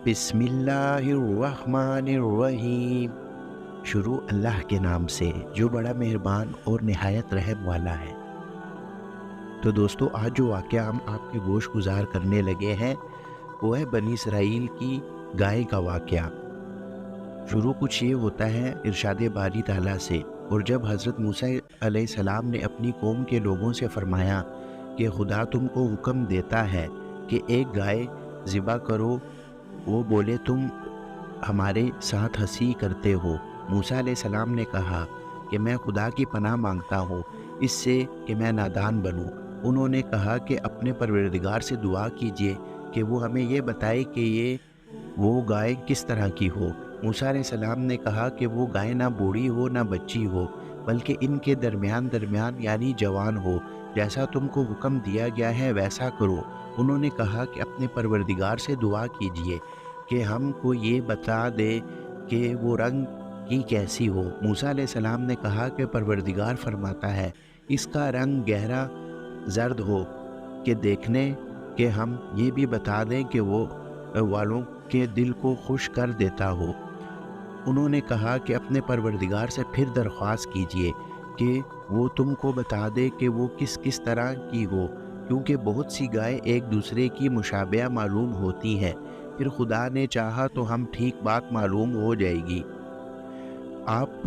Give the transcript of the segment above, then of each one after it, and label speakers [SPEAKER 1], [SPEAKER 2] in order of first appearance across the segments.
[SPEAKER 1] بسم اللہ الرحمن الرحیم۔ شروع اللہ کے نام سے جو بڑا مہربان اور نہایت رحم والا ہے۔ تو دوستو، آج جو واقعہ ہم آپ کے گوش گزار کرنے لگے ہیں وہ ہے بنی اسرائیل کی گائے کا واقعہ۔ شروع کچھ یہ ہوتا ہے ارشاد باری تعالیٰ سے، اور جب حضرت موسیٰ علیہ السلام نے اپنی قوم کے لوگوں سے فرمایا کہ خدا تم کو حکم دیتا ہے کہ ایک گائے ذبح کرو، وہ بولے تم ہمارے ساتھ ہنسی کرتے ہو۔ موسیٰ علیہ السلام نے کہا کہ میں خدا کی پناہ مانگتا ہوں اس سے کہ میں نادان بنوں۔ انہوں نے کہا کہ اپنے پروردگار سے دعا کیجئے کہ وہ ہمیں یہ بتائے کہ وہ گائے کس طرح کی ہو۔ موسیٰ علیہ السلام نے کہا کہ وہ گائے نہ بوڑھی ہو نہ بچی ہو، بلکہ ان کے درمیان یعنی جوان ہو۔ جیسا تم کو حکم دیا گیا ہے ویسا کرو۔ انہوں نے کہا کہ اپنے پروردگار سے دعا کیجئے کہ ہم کو یہ بتا دے کہ وہ رنگ کی کیسی ہو۔ موسیٰ علیہ السلام نے کہا کہ پروردگار فرماتا ہے اس کا رنگ گہرا زرد ہو کہ دیکھنے کہ ہم یہ بھی بتا دیں کہ وہ والوں کے دل کو خوش کر دیتا ہو۔ انہوں نے کہا کہ اپنے پروردگار سے پھر درخواست کیجئے کہ وہ تم کو بتا دے کہ وہ کس طرح کی ہو، کیونکہ بہت سی گائے ایک دوسرے کی مشابہہ معلوم ہوتی ہیں۔ پھر خدا نے چاہا تو ہم ٹھیک بات معلوم ہو جائے گی۔ آپ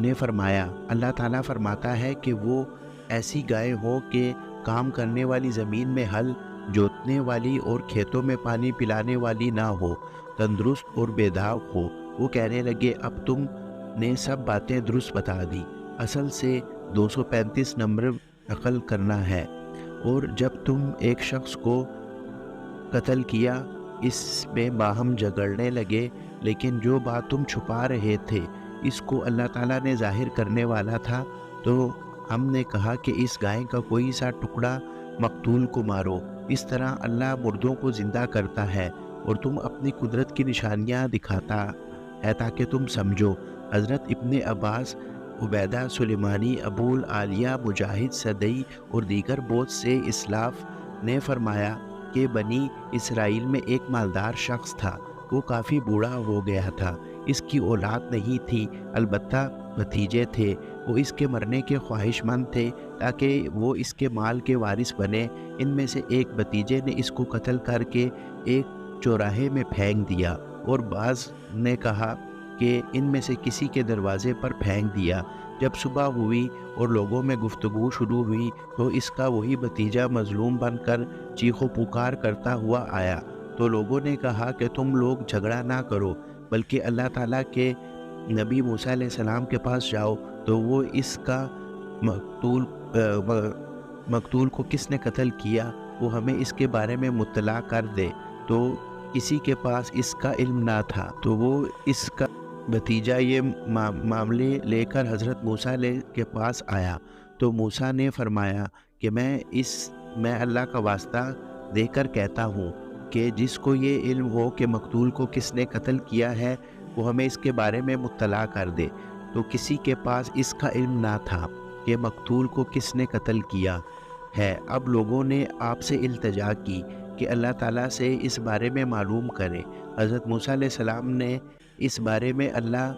[SPEAKER 1] نے فرمایا، اللہ تعالیٰ فرماتا ہے کہ وہ ایسی گائے ہو کہ کام کرنے والی زمین میں ہل جوتنے والی اور کھیتوں میں پانی پلانے والی نہ ہو، تندرست اور بے داغ ہو۔ وہ کہنے لگے اب تم نے سب باتیں درست بتا دی، اصل سے 235 نمبر نقل کرنا ہے، اور جب تم ایک شخص کو قتل کیا اس میں باہم جھگڑنے لگے، لیکن جو بات تم چھپا رہے تھے اس کو اللہ تعالیٰ نے ظاہر کرنے والا تھا، تو ہم نے کہا کہ اس گائے کا کوئی سا ٹکڑا مقتول کو مارو۔ اس طرح اللہ مردوں کو زندہ کرتا ہے اور تم اپنی قدرت کی نشانیاں دکھاتا ہے تاکہ تم سمجھو۔ حضرت ابن عباس، عبیدہ سلیمانی، ابو العالیہ، مجاہد سدئی اور دیگر بہت سے اسلاف نے فرمایا کہ بنی اسرائیل میں ایک مالدار شخص تھا۔ وہ کافی بوڑھا ہو گیا تھا، اس کی اولاد نہیں تھی، البتہ بھتیجے تھے۔ وہ اس کے مرنے کے خواہش مند تھے تاکہ وہ اس کے مال کے وارث بنے۔ ان میں سے ایک بھتیجے نے اس کو قتل کر کے ایک چوراہے میں پھینک دیا، اور بعض نے کہا کہ ان میں سے کسی کے دروازے پر پھینک دیا۔ جب صبح ہوئی اور لوگوں میں گفتگو شروع ہوئی تو اس کا وہی بھتیجا مظلوم بن کر چیخ و پکار کرتا ہوا آیا۔ تو لوگوں نے کہا کہ تم لوگ جھگڑا نہ کرو، بلکہ اللہ تعالیٰ کے نبی موسیٰ علیہ السلام کے پاس جاؤ، تو وہ اس کا مقتول کو کس نے قتل کیا وہ ہمیں اس کے بارے میں مطلع کر دے۔ تو کسی کے پاس اس کا علم نہ تھا، تو وہ اس کا بھتیجا یہ معاملے لے کر حضرت موسیٰ علیہ کے پاس آیا۔ تو موسیٰ نے فرمایا کہ میں اللہ کا واسطہ دے کر کہتا ہوں کہ جس کو یہ علم ہو کہ مقتول کو کس نے قتل کیا ہے وہ ہمیں اس کے بارے میں مطلع کر دے۔ تو کسی کے پاس اس کا علم نہ تھا کہ مقتول کو کس نے قتل کیا ہے۔ اب لوگوں نے آپ سے التجا کی کہ اللہ تعالیٰ سے اس بارے میں معلوم کرے۔ حضرت موسیٰ علیہ السلام نے اس بارے میں اللہ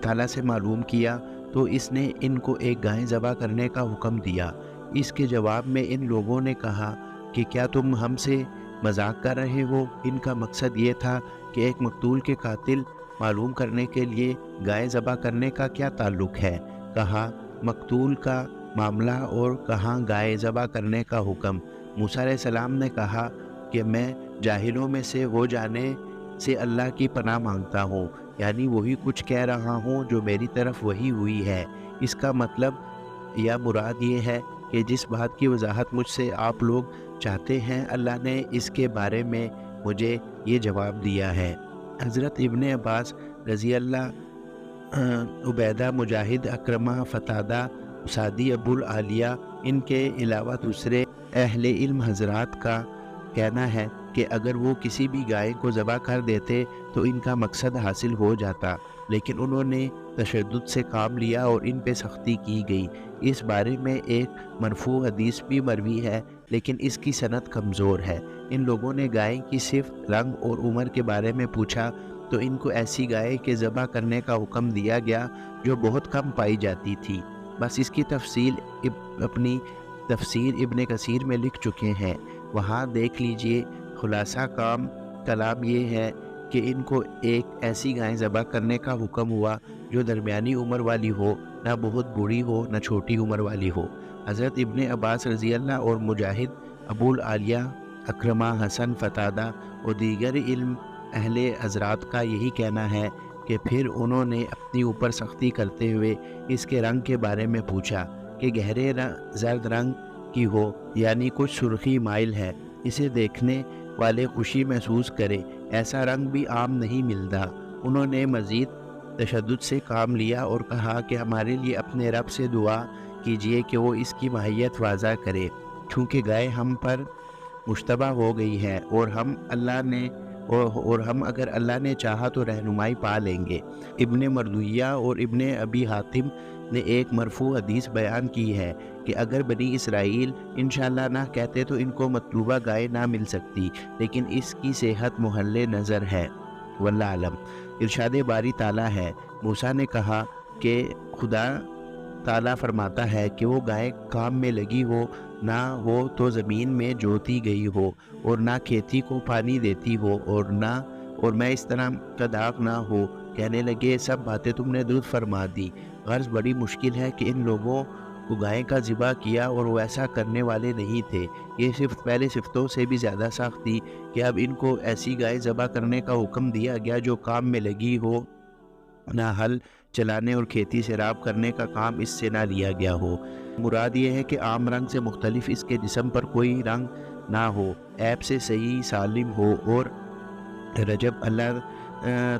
[SPEAKER 1] تعالیٰ سے معلوم کیا تو اس نے ان کو ایک گائے ذبح کرنے کا حکم دیا۔ اس کے جواب میں ان لوگوں نے کہا کہ کیا تم ہم سے مذاق کر رہے ہو؟ ان کا مقصد یہ تھا کہ ایک مقتول کے قاتل معلوم کرنے کے لیے گائے ذبح کرنے کا کیا تعلق ہے؟ کہا مقتول کا معاملہ اور کہاں گائے ذبح کرنے کا حکم۔ موسیٰ علیہ السلام نے کہا کہ میں جاہلوں میں سے ہو جانے سے اللہ کی پناہ مانگتا ہوں، یعنی وہی کچھ کہہ رہا ہوں جو میری طرف وحی ہوئی ہے۔ اس کا مطلب یا مراد یہ ہے کہ جس بات کی وضاحت مجھ سے آپ لوگ چاہتے ہیں اللہ نے اس کے بارے میں مجھے یہ جواب دیا ہے۔ حضرت ابن عباس رضی اللہ، عبیدہ، مجاہد، اکرمہ، فتادہ، سعدی، ابو العالیہ، ان کے علاوہ دوسرے اہل علم حضرات کا کہنا ہے کہ اگر وہ کسی بھی گائے کو ذبح کر دیتے تو ان کا مقصد حاصل ہو جاتا، لیکن انہوں نے تشدد سے کام لیا اور ان پہ سختی کی گئی۔ اس بارے میں ایک مرفوع حدیث بھی مروی ہے لیکن اس کی سند کمزور ہے۔ ان لوگوں نے گائے کی صرف رنگ اور عمر کے بارے میں پوچھا تو ان کو ایسی گائے کے ذبح کرنے کا حکم دیا گیا جو بہت کم پائی جاتی تھی۔ بس اس کی تفصیل اپنی تفسیر ابن کثیر میں لکھ چکے ہیں، وہاں دیکھ لیجئے۔ خلاصہ کلام یہ ہے کہ ان کو ایک ایسی گائے ذبح کرنے کا حکم ہوا جو درمیانی عمر والی ہو، نہ بہت بوڑھی ہو نہ چھوٹی عمر والی ہو۔ حضرت ابن عباس رضی اللہ اور مجاہد، ابو العالیہ، اکرمہ، حسن، فتادہ اور دیگر علم اہل حضرات کا یہی کہنا ہے کہ پھر انہوں نے اپنی اوپر سختی کرتے ہوئے اس کے رنگ کے بارے میں پوچھا کہ گہرے زرد رنگ کی ہو، یعنی کچھ سرخی مائل ہے، اسے دیکھنے والے خوشی محسوس کرے، ایسا رنگ بھی عام نہیں ملتا۔ انہوں نے مزید تشدد سے کام لیا اور کہا کہ ہمارے لیے اپنے رب سے دعا کیجئے کہ وہ اس کی ماہیت واضح کرے، چونکہ گائے ہم پر مشتبہ ہو گئی ہے اور ہم اگر اللہ نے چاہا تو رہنمائی پا لیں گے۔ ابن مردویہ اور ابن ابی حاتم نے ایک مرفوع حدیث بیان کی ہے کہ اگر بنی اسرائیل انشاءاللہ نہ کہتے تو ان کو مطلوبہ گائے نہ مل سکتی، لیکن اس کی صحت محل نظر ہے، واللہ علم۔ ارشاد باری تعالیٰ ہے، موسیٰ نے کہا کہ خدا تعالیٰ فرماتا ہے کہ وہ گائے کام میں لگی نہ ہو تو زمین میں جوتی گئی ہو اور نہ کھیتی کو پانی دیتی ہو اور میں اس طرح کا داغ نہ ہو۔ کہنے لگے سب باتیں تم نے درست فرما دی۔ غرض بڑی مشکل ہے کہ ان لوگوں کو گائے کا ذبح کیا اور وہ ایسا کرنے والے نہیں تھے۔ یہ صفت پہلے صفتوں سے بھی زیادہ سخت تھی کہ اب ان کو ایسی گائے ذبح کرنے کا حکم دیا گیا جو کام میں لگی ہو، نہ ہل چلانے اور کھیتی سیراب کرنے کا کام اس سے نہ لیا گیا ہو۔ مراد یہ ہے کہ عام رنگ سے مختلف اس کے جسم پر کوئی رنگ نہ ہو، عیب سے صحیح سالم ہو۔ اور رجب اللہ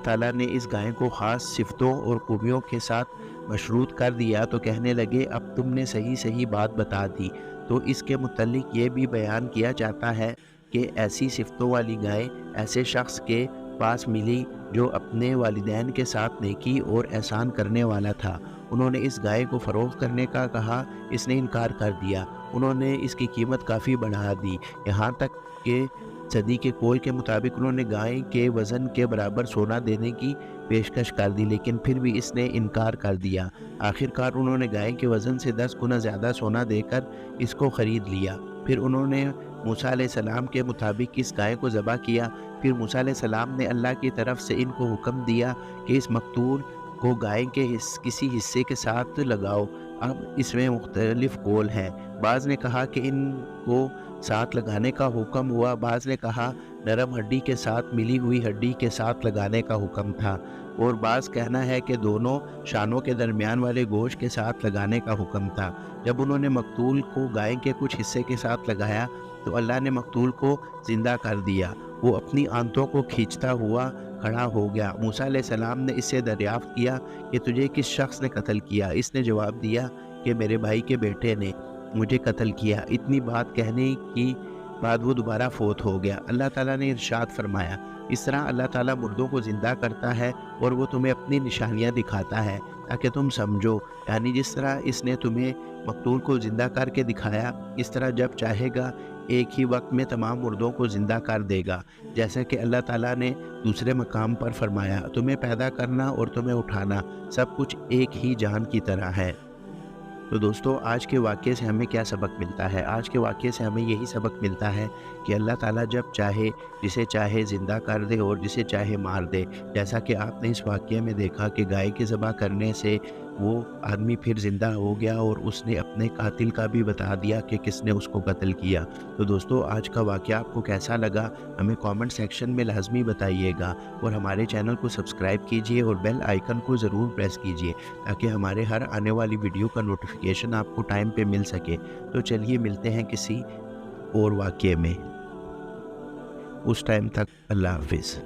[SPEAKER 1] تعالیٰ نے اس گائے کو خاص صفتوں اور خوبیوں کے ساتھ مشروط کر دیا تو کہنے لگے اب تم نے صحیح بات بتا دی۔ تو اس کے متعلق یہ بھی بیان کیا جاتا ہے کہ ایسی صفتوں والی گائے ایسے شخص کے پاس ملی جو اپنے والدین کے ساتھ نیکی اور احسان کرنے والا تھا۔ انہوں نے اس گائے کو فروخت کرنے کا کہا، اس نے انکار کر دیا۔ انہوں نے اس کی قیمت کافی بڑھا دی، یہاں تک کہ صدی کے قول کے مطابق انہوں نے گائے کے وزن کے برابر سونا دینے کی پیشکش کر دی، لیکن پھر بھی اس نے انکار کر دیا۔ آخر کار انہوں نے گائے کے وزن سے 10 گنا زیادہ سونا دے کر اس کو خرید لیا۔ پھر انہوں نے موسیٰ علیہ السلام کے مطابق اس گائے کو ذبح کیا۔ پھر موسیٰ علیہ السلام نے اللہ کی طرف سے ان کو حکم دیا کہ اس مقتول کو گائے کے کسی حصے کے ساتھ لگاؤ۔ اب اس میں مختلف قول ہیں، بعض نے کہا کہ ان کو ساتھ لگانے کا حکم ہوا، بعض نے کہا نرم ہڈی کے ساتھ ملی ہوئی ہڈی کے ساتھ لگانے کا حکم تھا، اور بعض کہنا ہے کہ دونوں شانوں کے درمیان والے گوشت کے ساتھ لگانے کا حکم تھا۔ جب انہوں نے مقتول کو گائے کے کچھ حصے کے ساتھ لگایا تو اللہ نے مقتول کو زندہ کر دیا، وہ اپنی آنتوں کو کھینچتا ہوا کھڑا ہو گیا۔ موسیٰ علیہ السلام نے اس سے دریافت کیا کہ تجھے کس شخص نے قتل کیا؟ اس نے جواب دیا کہ میرے بھائی کے بیٹے نے مجھے قتل کیا۔ اتنی بات کہنے کی بعد وہ دوبارہ فوت ہو گیا۔ اللہ تعالیٰ نے ارشاد فرمایا، اس طرح اللہ تعالیٰ مردوں کو زندہ کرتا ہے اور وہ تمہیں اپنی نشانیاں دکھاتا ہے تاکہ تم سمجھو، یعنی جس طرح اس نے تمہیں مقتول کو زندہ کر کے دکھایا، اس طرح جب چاہے گا ایک ہی وقت میں تمام مردوں کو زندہ کر دے گا۔ جیسا کہ اللہ تعالیٰ نے دوسرے مقام پر فرمایا، تمہیں پیدا کرنا اور تمہیں اٹھانا سب کچھ ایک ہی جان کی طرح ہے۔ تو دوستو، آج کے واقعے سے ہمیں کیا سبق ملتا ہے؟ آج کے واقعے سے ہمیں یہی سبق ملتا ہے کہ اللہ تعالیٰ جب چاہے جسے چاہے زندہ کر دے اور جسے چاہے مار دے۔ جیسا کہ آپ نے اس واقعے میں دیکھا کہ گائے کے ذبح کرنے سے وہ آدمی پھر زندہ ہو گیا اور اس نے اپنے قاتل کا بھی بتا دیا کہ کس نے اس کو قتل کیا۔ تو دوستو، آج کا واقعہ آپ کو کیسا لگا ہمیں کامنٹ سیکشن میں لازمی بتائیے گا، اور ہمارے چینل کو سبسکرائب کیجئے اور بیل آئیکن کو ضرور پریس کیجئے تاکہ ہمارے ہر آنے والی ویڈیو کا نوٹیفیکیشن آپ کو ٹائم پہ مل سکے۔ تو چلیے ملتے ہیں کسی اور واقعے میں، اس ٹائم تک اللہ حافظ۔